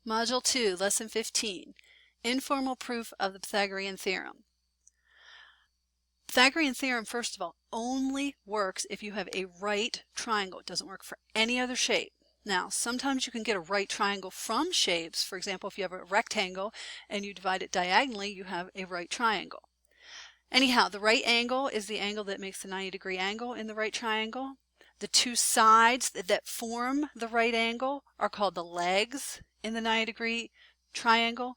Module 2, Lesson 15, Informal Proof of the Pythagorean Theorem. Pythagorean Theorem, first of all, only works if you have a right triangle. It doesn't work for any other shape. Now, sometimes you can get a right triangle from shapes. For example, if you have a rectangle and you divide it diagonally, you have a right triangle. Anyhow, the right angle is the angle that makes the 90-degree angle in the right triangle. The two sides that form the right angle are called the legs in the 90-degree triangle,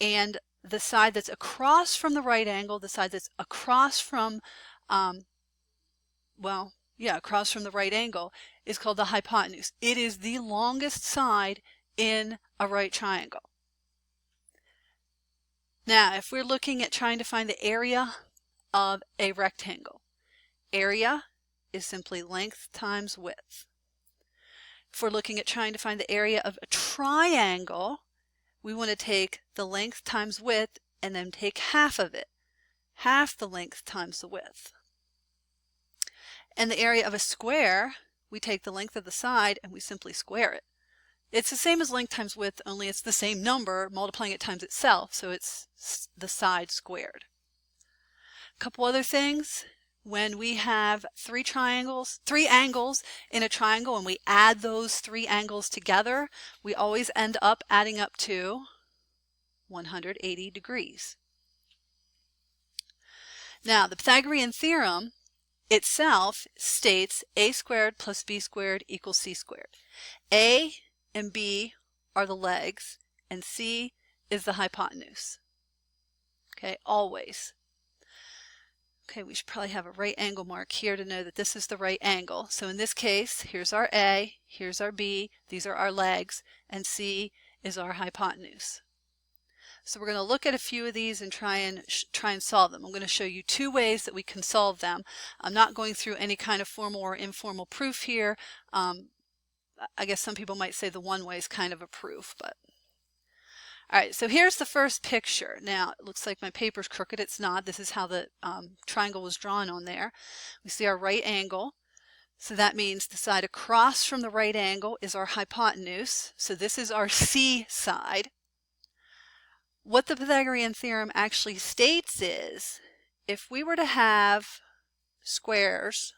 and the side that's across from the right angle, the side that's across from, across from the right angle is called the hypotenuse. It is the longest side in a right triangle. Now, if we're looking at trying to find the area of a rectangle, area is simply length times width. If we're looking at trying to find the area of a triangle, we want to take the length times width and then take half of it, half the length times the width. And the area of a square, we take the length of the side and we simply square it. It's the same as length times width, only it's the same number multiplying it times itself, so it's the side squared. A couple other things. When we have three angles in a triangle and we add those three angles together, we always end up adding up to 180 degrees. Now, the Pythagorean theorem itself states a squared plus b squared equals c squared. A and b are the legs and c is the hypotenuse. Okay, always. Okay, we should probably have a right angle mark here to know that this is the right angle. So in this case, here's our A, here's our B, these are our legs, and C is our hypotenuse. So we're going to look at a few of these and try and solve them. I'm going to show you two ways that we can solve them. I'm not going through any kind of formal or informal proof here. I guess some people might say the one way is kind of a proof, but all right, so here's the first picture. Now, it looks like my paper's crooked. It's not. This is how the triangle was drawn on there. We see our right angle. So that means the side across from the right angle is our hypotenuse. So this is our C side. What the Pythagorean theorem actually states is, if we were to have squares,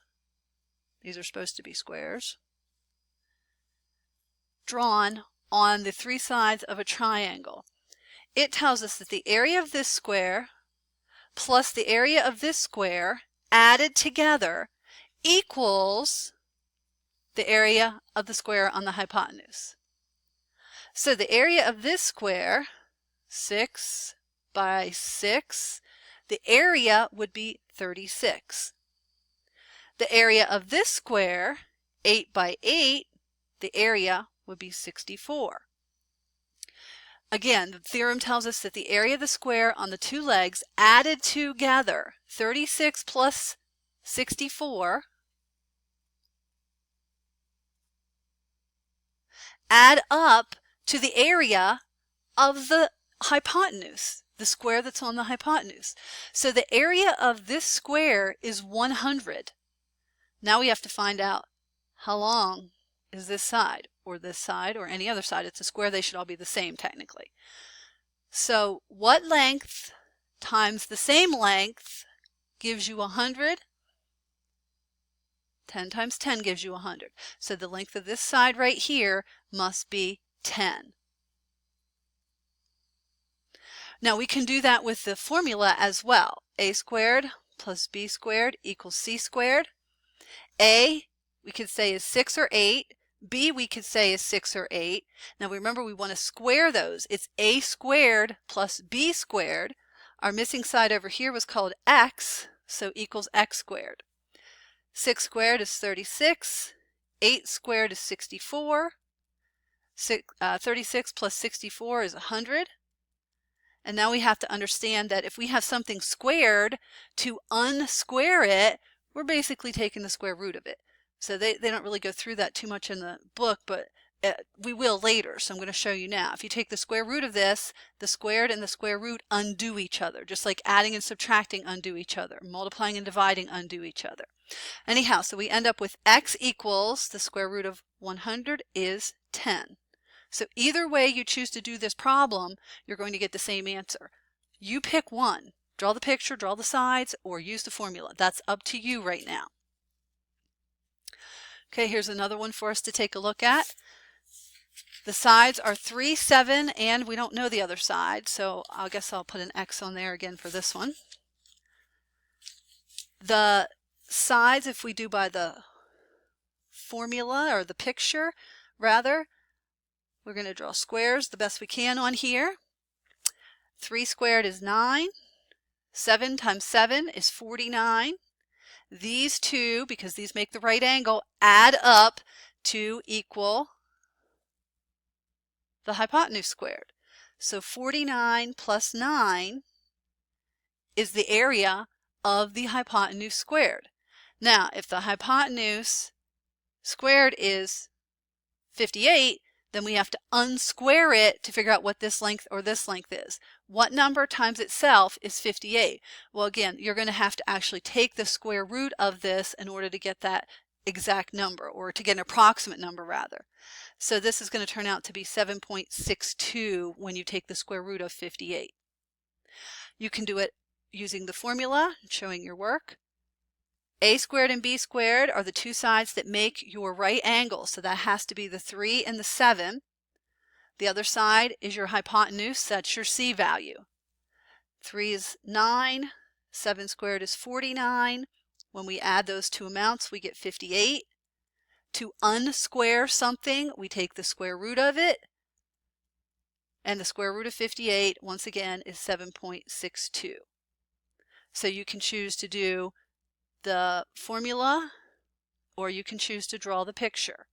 these are supposed to be squares, drawn on the three sides of a triangle, it tells us that the area of this square plus the area of this square added together equals the area of the square on the hypotenuse. So the area of this square, 6 by 6, the area would be 36. The area of this square, 8 by 8, the area would be 64. Again, the theorem tells us that the area of the square on the two legs added together, 36 plus 64, add up to the area of the hypotenuse, the square that's on the hypotenuse. So the area of this square is 100. Now we have to find out how long is this side or any other side. It's a square. They should all be the same technically. So what length times the same length gives you 100? 10 times 10 gives you 100. So the length of this side right here must be 10. Now we can do that with the formula as well. A squared plus b squared equals c squared. A we could say is 6 or 8. B we could say is 6 or 8. Now remember, we want to square those. It's a squared plus b squared. Our missing side over here was called x, so equals x squared. 6 squared is 36. 8 squared is 64. 36 plus 64 is 100. And now we have to understand that if we have something squared, to unsquare it, we're basically taking the square root of it. So they don't really go through that too much in the book, but we will later, so I'm going to show you now. If you take the square root of this, the squared and the square root undo each other, just like adding and subtracting undo each other, multiplying and dividing undo each other. Anyhow, so we end up with x equals the square root of 100 is 10. So either way you choose to do this problem, you're going to get the same answer. You pick one. Draw the picture, draw the sides, or use the formula. That's up to you right now. Okay, here's another one for us to take a look at. The sides are 3, 7, and we don't know the other side, so I guess I'll put an X on there again for this one. The sides, if we do by the formula, or the picture, rather, we're going to draw squares the best we can on here. 3 squared is 9. 7 times 7 is 49. These two, because these make the right angle, add up to equal the hypotenuse squared. So 49 plus 9 is the area of the hypotenuse squared. Now, if the hypotenuse squared is 58, then we have to unsquare it to figure out what this length or this length is. What number times itself is 58? Well, again, you're going to have to actually take the square root of this in order to get that exact number, or to get an approximate number rather. So this is going to turn out to be 7.62 when you take the square root of 58. You can do it using the formula, showing your work. A squared and B squared are the two sides that make your right angle, so that has to be the 3 and the 7. The other side is your hypotenuse, that's your C value. 3 is 9, 7 squared is 49. When we add those two amounts, we get 58. To unsquare something, we take the square root of it, and the square root of 58, once again, is 7.62. So you can choose to do the formula, or you can choose to draw the picture.